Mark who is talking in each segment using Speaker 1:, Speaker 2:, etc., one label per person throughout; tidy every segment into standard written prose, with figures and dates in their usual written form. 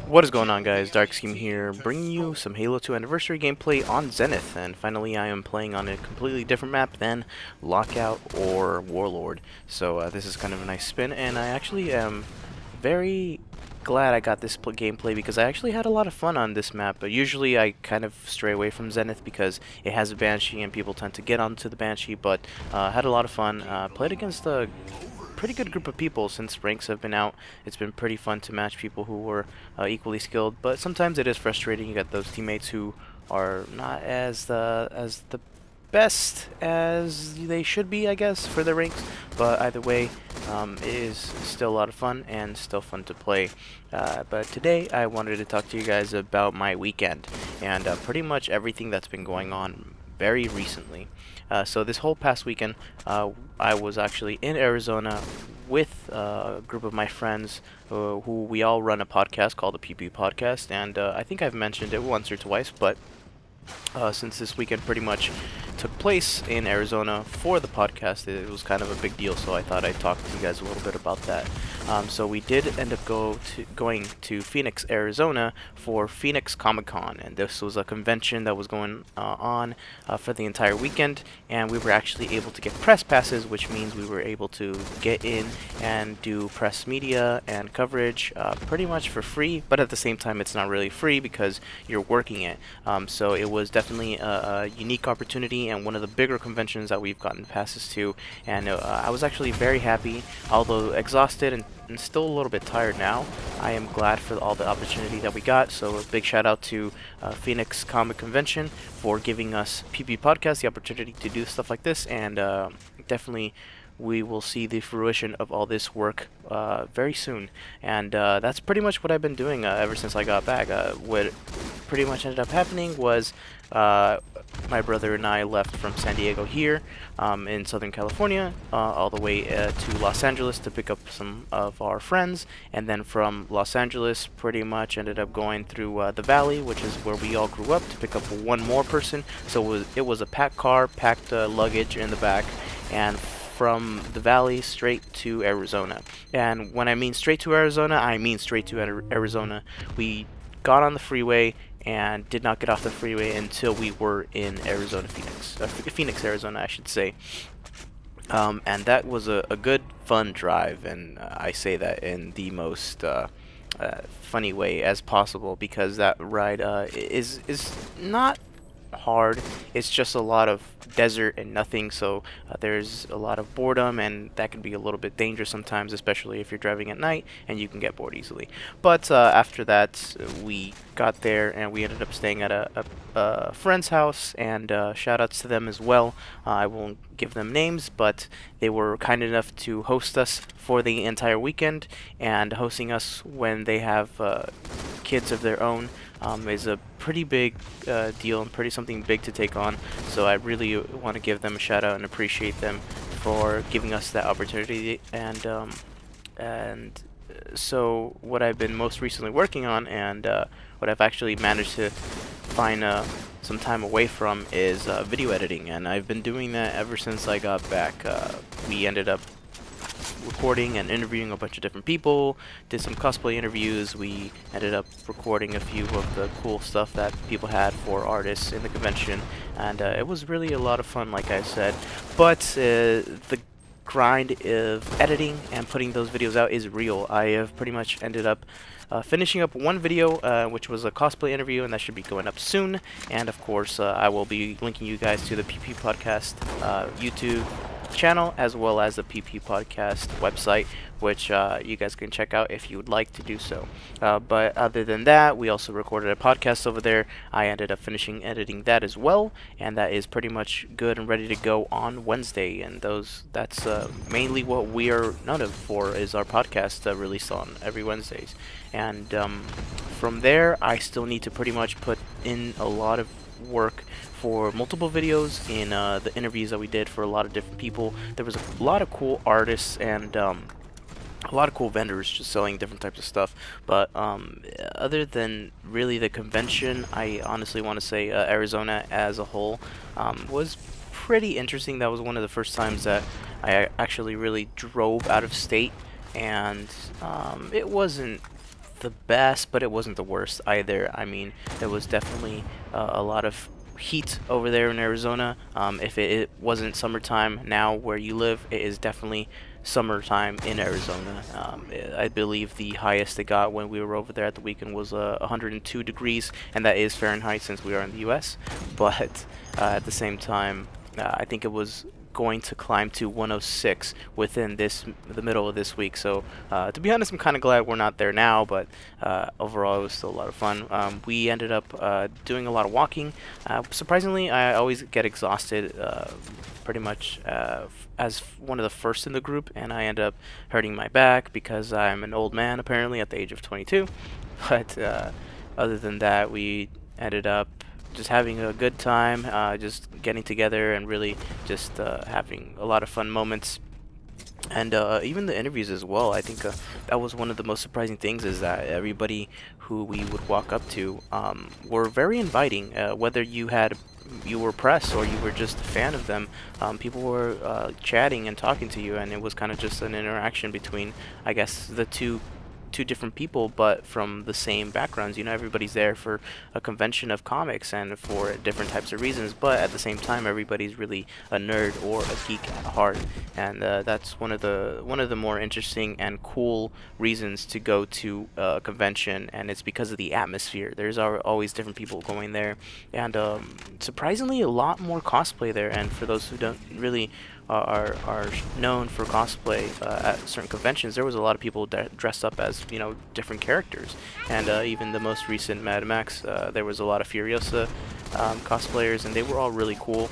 Speaker 1: What is going on, guys? Dark Scheme here, bringing you some Halo 2 Anniversary gameplay on Zenith, and finally I am playing on a completely different map than Lockout or Warlord. So this is kind of a nice spin, and I actually am very glad I got this gameplay because I actually had a lot of fun on this map. But usually I kind of stray away from Zenith because it has a Banshee and people tend to get onto the Banshee, but had a lot of fun. Played against a pretty good group of people since ranks have been out. It's been pretty fun to match people who were equally skilled, but sometimes it is frustrating. You got those teammates who are not as the best as they should be, I guess, for their ranks. But either way, it is still a lot of fun and still fun to play. But today I wanted to talk to you guys about my weekend and pretty much everything that's been going on very recently. So this whole past weekend, I was actually in Arizona with a group of my friends who we all run a podcast called the PP Podcast, and I think I've mentioned it once or twice, but since this weekend pretty much took place in Arizona for the podcast, it was kind of a big deal, so I thought I'd talk to you guys a little bit about that. So we did end up going to Phoenix, Arizona for Phoenix Comic Con, and this was a convention that was going on for the entire weekend, and we were actually able to get press passes, which means we were able to get in and do press media and coverage pretty much for free, but at the same time it's not really free because you're working it. So it was definitely a unique opportunity and one of the bigger conventions that we've gotten passes to, and I was actually very happy, although exhausted and still a little bit tired now. I am glad for all the opportunity that we got, so a big shout out to Phoenix Comic Convention for giving us PP Podcast the opportunity to do stuff like this, and definitely we will see the fruition of all this work very soon. And that's pretty much what I've been doing ever since I got back. What pretty much ended up happening was my brother and I left from San Diego here in Southern California all the way to Los Angeles to pick up some of our friends, and then from Los Angeles pretty much ended up going through the Valley, which is where we all grew up, to pick up one more person. So it was a packed car, packed luggage in the back, and from the Valley straight to Arizona. And when I mean straight to Arizona, I mean straight to Arizona. We got on the freeway and did not get off the freeway until we were in Arizona, Phoenix, Arizona, I should say. And that was a good, fun drive, and I say that in the most funny way as possible, because that ride is not hard. It's just a lot of desert and nothing, so there's a lot of boredom, and that can be a little bit dangerous sometimes, especially if you're driving at night and you can get bored easily. But after that, we got there and we ended up staying at a friend's house, and shout outs to them as well. I won't give them names, but they were kind enough to host us for the entire weekend, and hosting us when they have kids of their own is a pretty big deal and pretty something big to take on. So I really want to give them a shout out and appreciate them for giving us that opportunity. And so what I've been most recently working on, and what I've actually managed to find some time away from, is video editing, and I've been doing that ever since I got back. We ended up recording and interviewing a bunch of different people, did some cosplay interviews. We ended up recording a few of the cool stuff that people had for artists in the convention, and it was really a lot of fun, like I said. But the grind of editing and putting those videos out is real. I have pretty much ended up finishing up one video, which was a cosplay interview, and that should be going up soon. And of course, I will be linking you guys to the PP Podcast YouTube channel, as well as the PP Podcast website, which you guys can check out if you would like to do so. But other than that, we also recorded a podcast over there. I ended up finishing editing that as well, and that is pretty much good and ready to go on Wednesday. And that's mainly what we are known for, is our podcast released on every Wednesdays. And from there, I still need to pretty much put in a lot of work for multiple videos in the interviews that we did for a lot of different people. There was a lot of cool artists and a lot of cool vendors just selling different types of stuff. But other than really the convention, I honestly want to say Arizona as a whole was pretty interesting. That was one of the first times that I actually really drove out of state, and it wasn't the best, but it wasn't the worst either. I mean, there was definitely a lot of heat over there in Arizona. If it wasn't summertime now where you live, it is definitely summertime in Arizona. I believe the highest it got when we were over there at the weekend was 102 degrees, and that is Fahrenheit since we are in the U.S. But at the same time, I think it was going to climb to 106 within the middle of this week. So to be honest, I'm kind of glad we're not there now, but overall it was still a lot of fun. We ended up doing a lot of walking. Surprisingly, I always get exhausted pretty much as one of the first in the group, and I end up hurting my back because I'm an old man apparently at the age of 22. But other than that, we ended up just having a good time, just getting together and really just having a lot of fun moments. And even the interviews as well. I think that was one of the most surprising things is that everybody who we would walk up to were very inviting. Whether you were press or you were just a fan of them, people were chatting and talking to you, and it was kind of just an interaction between, I guess, the two different people, but from the same backgrounds. You know, everybody's there for a convention of comics and for different types of reasons, but at the same time, everybody's really a nerd or a geek at heart, and that's one of the more interesting and cool reasons to go to a convention, and it's because of the atmosphere. There's always different people going there, and surprisingly, a lot more cosplay there. And for those who don't really are known for cosplay at certain conventions, there was a lot of people dressed up as, you know, different characters, and even the most recent Mad Max, there was a lot of Furiosa cosplayers, and they were all really cool.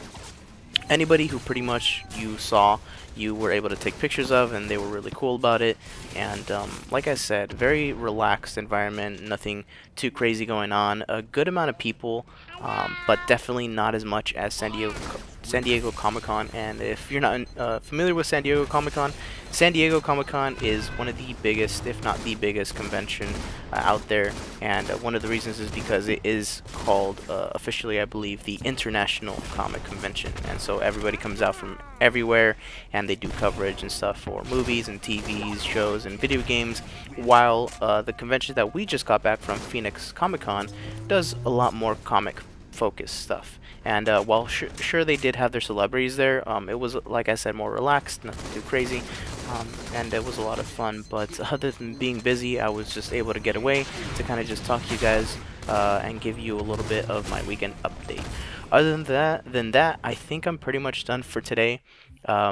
Speaker 1: Anybody who pretty much you saw, you were able to take pictures of, and they were really cool about it. And like I said, very relaxed environment, nothing too crazy going on. A good amount of people, but definitely not as much as San Diego Comic-Con. And if you're not familiar with San Diego Comic-Con, San Diego Comic-Con is one of the biggest, if not the biggest, convention out there. And one of the reasons is because it is called officially, I believe, the International Comic Convention. And so everybody comes out from everywhere, and they do coverage and stuff for movies and TVs, shows, and video games, while the convention that we just got back from, Phoenix Comic Con, does a lot more comic focused stuff. And while sure they did have their celebrities there, it was, like I said, more relaxed, nothing too crazy, and it was a lot of fun. But other than being busy, I was just able to get away to kind of just talk to you guys and give you a little bit of my weekend update. Other than that, I think I'm pretty much done for today. I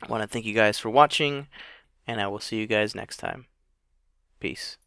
Speaker 1: want to thank you guys for watching, and I will see you guys next time. Peace.